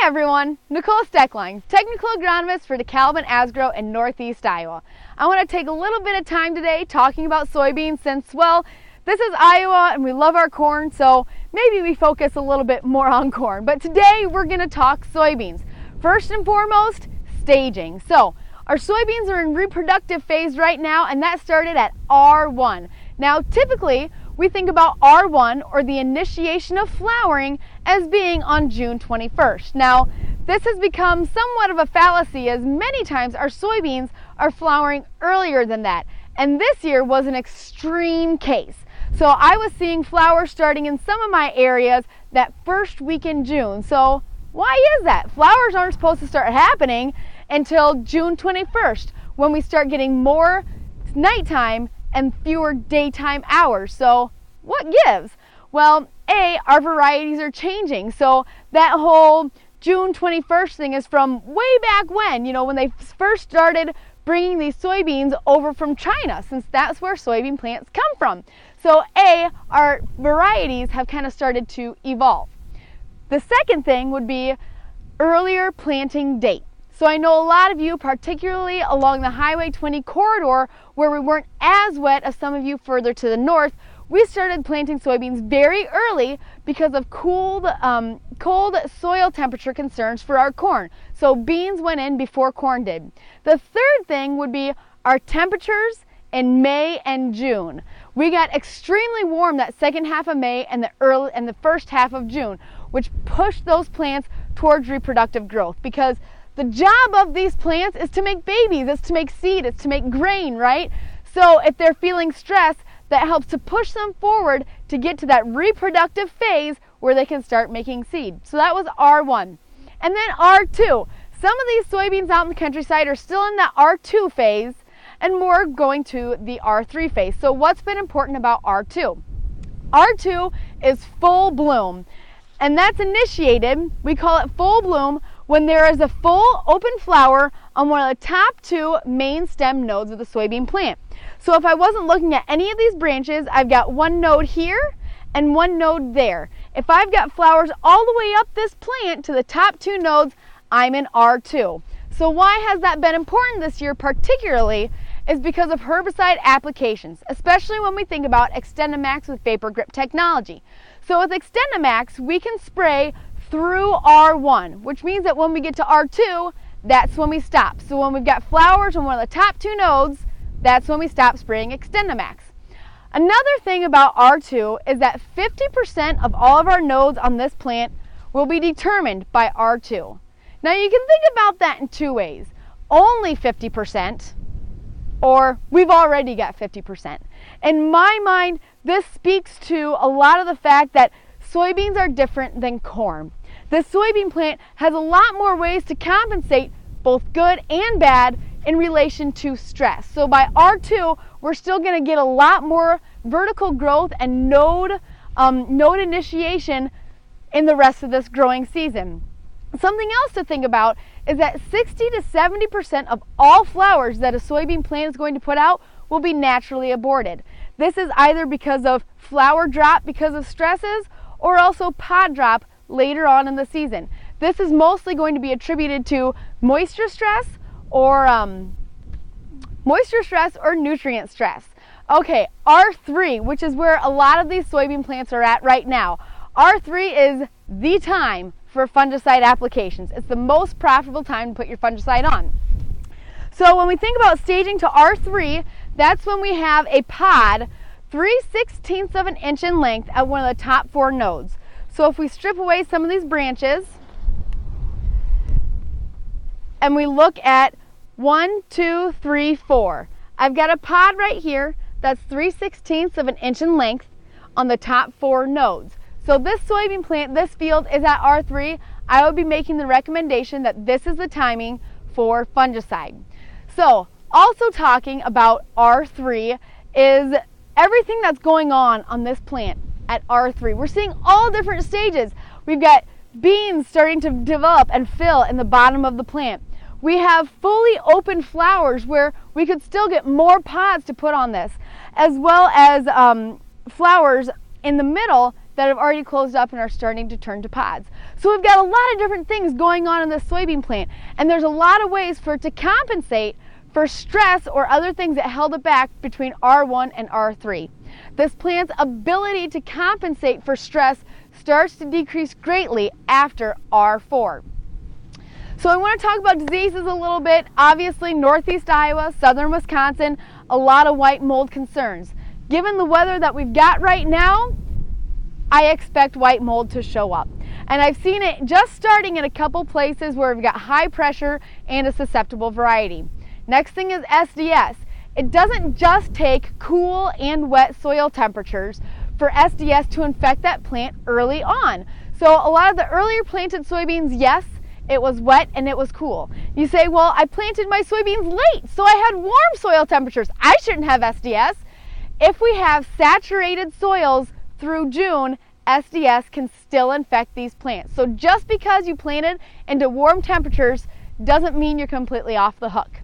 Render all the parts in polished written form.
everyone, Nicole Steckline, Technical Agronomist for DeKalb and Asgrow in Northeast Iowa. I want to take a little bit of time today talking about soybeans since, well, this is Iowa and we love our corn, so maybe we focus a little bit more on corn. But today we're going to talk soybeans. First and foremost, staging. So our soybeans are in reproductive phase right now, and that started at R1. Now typically we think about R1, or the initiation of flowering, as being on June 21st. Now, this has become somewhat of a fallacy, as many times our soybeans are flowering earlier than that. And this year was an extreme case. So I was seeing flowers starting in some of my areas that first week in June. So why is that? Flowers aren't supposed to start happening until June 21st, when we start getting more nighttime and fewer daytime hours. So what gives? Well, our varieties are changing. So that whole June 21st thing is from way back when, when they first started bringing these soybeans over from China, since that's where soybean plants come from. So our varieties have kind of started to evolve. The second thing would be earlier planting date. So I know a lot of you, particularly along the Highway 20 corridor, where we weren't as wet as some of you further to the north, we started planting soybeans very early because of cold soil temperature concerns for our corn. So beans went in before corn did. The third thing would be our temperatures in May and June. We got extremely warm that second half of May and the first half of June, which pushed those plants towards reproductive growth, because the job of these plants is to make babies, it's to make seed, it's to make grain, right? So if they're feeling stress, that helps to push them forward to get to that reproductive phase where they can start making seed. So that was R1. And then R2. Some of these soybeans out in the countryside are still in that R2 phase and more going to the R3 phase. So what's been important about R2? R2 is full bloom. And that's initiated, we call it full bloom, when there is a full open flower on one of the top two main stem nodes of the soybean plant. So if I wasn't looking at any of these branches, I've got one node here and one node there. If I've got flowers all the way up this plant to the top two nodes, I'm in R2. So why has that been important this year particularly is because of herbicide applications, especially when we think about XtendiMax with Vapor Grip technology. So with XtendiMax, we can spray through R1, which means that when we get to R2, that's when we stop. So when we've got flowers on one of the top two nodes, that's when we stop spraying XtendiMax. Another thing about R2 is that 50% of all of our nodes on this plant will be determined by R2. Now you can think about that in two ways. Only 50%, or we've already got 50%. In my mind, this speaks to a lot of the fact that soybeans are different than corn. The soybean plant has a lot more ways to compensate both good and bad in relation to stress. So by R2, we're still going to get a lot more vertical growth and node initiation in the rest of this growing season. Something else to think about is that 60 to 70% of all flowers that a soybean plant is going to put out will be naturally aborted. This is either because of flower drop because of stresses, or also pod drop later on in the season. This is mostly going to be attributed to moisture stress or nutrient stress. Okay, R3, which is where a lot of these soybean plants are at right now. R3 is the time for fungicide applications. It's the most profitable time to put your fungicide on. So when we think about staging to R3, that's when we have a pod 3/16 of an inch in length at one of the top four nodes. So if we strip away some of these branches and we look at 1, 2, 3, 4, I've got a pod right here that's 3/16 of an inch in length on the top four nodes. So this soybean plant, this field is at R3. I would be making the recommendation that this is the timing for fungicide. So also talking about R3 is everything that's going on this plant at R3. We're seeing all different stages. We've got beans starting to develop and fill in the bottom of the plant. We have fully open flowers where we could still get more pods to put on this, as well as flowers in the middle that have already closed up and are starting to turn to pods. So we've got a lot of different things going on in this soybean plant, and there's a lot of ways for it to compensate for stress or other things that held it back between R1 and R3. This plant's ability to compensate for stress starts to decrease greatly after R4. So I want to talk about diseases a little bit. Obviously, northeast Iowa, southern Wisconsin, a lot of white mold concerns. Given the weather that we've got right now, I expect white mold to show up. And I've seen it just starting in a couple places where we've got high pressure and a susceptible variety. Next thing is SDS. It doesn't just take cool and wet soil temperatures for SDS to infect that plant early on. So a lot of the earlier planted soybeans, yes, it was wet and it was cool. You say, well, I planted my soybeans late, so I had warm soil temperatures. I shouldn't have SDS. If we have saturated soils through June, SDS can still infect these plants. So just because you planted into warm temperatures doesn't mean you're completely off the hook.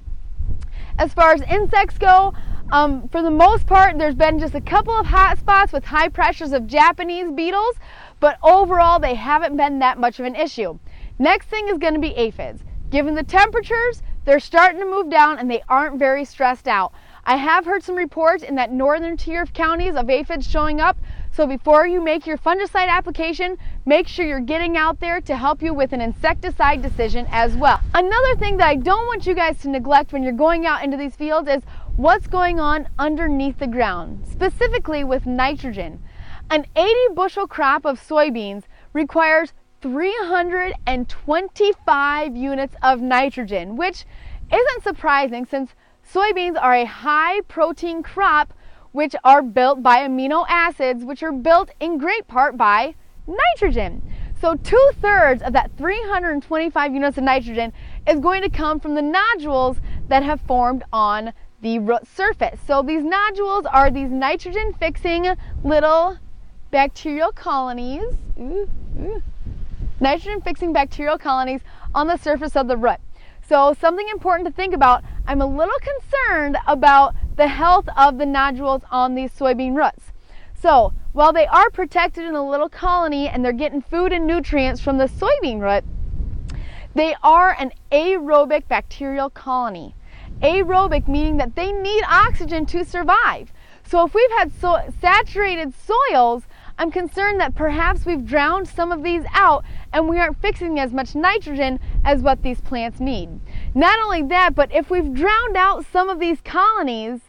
As far as insects go, for the most part, there's been just a couple of hot spots with high pressures of Japanese beetles, but overall they haven't been that much of an issue. Next thing is going to be aphids. Given the temperatures, they're starting to move down and they aren't very stressed out. I have heard some reports in that northern tier of counties of aphids showing up, so before you make your fungicide application, make sure you're getting out there to help you with an insecticide decision as well. Another thing that I don't want you guys to neglect when you're going out into these fields is what's going on underneath the ground, specifically with nitrogen. An 80 bushel crop of soybeans requires 325 units of nitrogen, which isn't surprising since soybeans are a high protein crop which are built by amino acids, which are built in great part by nitrogen. So 2/3 of that 325 units of nitrogen is going to come from the nodules that have formed on the root surface. So these nodules are these nitrogen fixing little bacterial colonies, nitrogen fixing bacterial colonies on the surface of the root. So something important to think about, I'm a little concerned about the health of the nodules on these soybean roots. So while they are protected in a little colony and they're getting food and nutrients from the soybean root, they are an aerobic bacterial colony. Aerobic meaning that they need oxygen to survive. So if we've had saturated soils, I'm concerned that perhaps we've drowned some of these out and we aren't fixing as much nitrogen as what these plants need. Not only that, but if we've drowned out some of these colonies,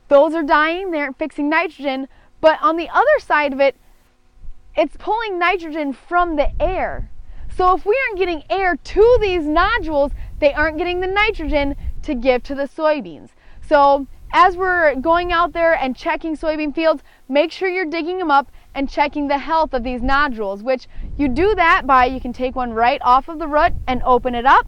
those are dying, they aren't fixing nitrogen, but on the other side of it, it's pulling nitrogen from the air. So if we aren't getting air to these nodules, they aren't getting the nitrogen to give to the soybeans. So as we're going out there and checking soybean fields, make sure you're digging them up and checking the health of these nodules, which you do that by, you can take one right off of the root and open it up.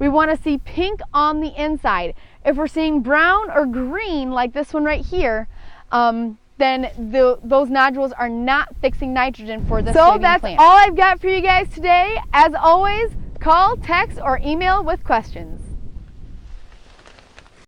We want to see pink on the inside. If we're seeing brown or green, like this one right here, then those nodules are not fixing nitrogen for the soybean plant. So that's all I've got for you guys today. As always, call, text, or email with questions.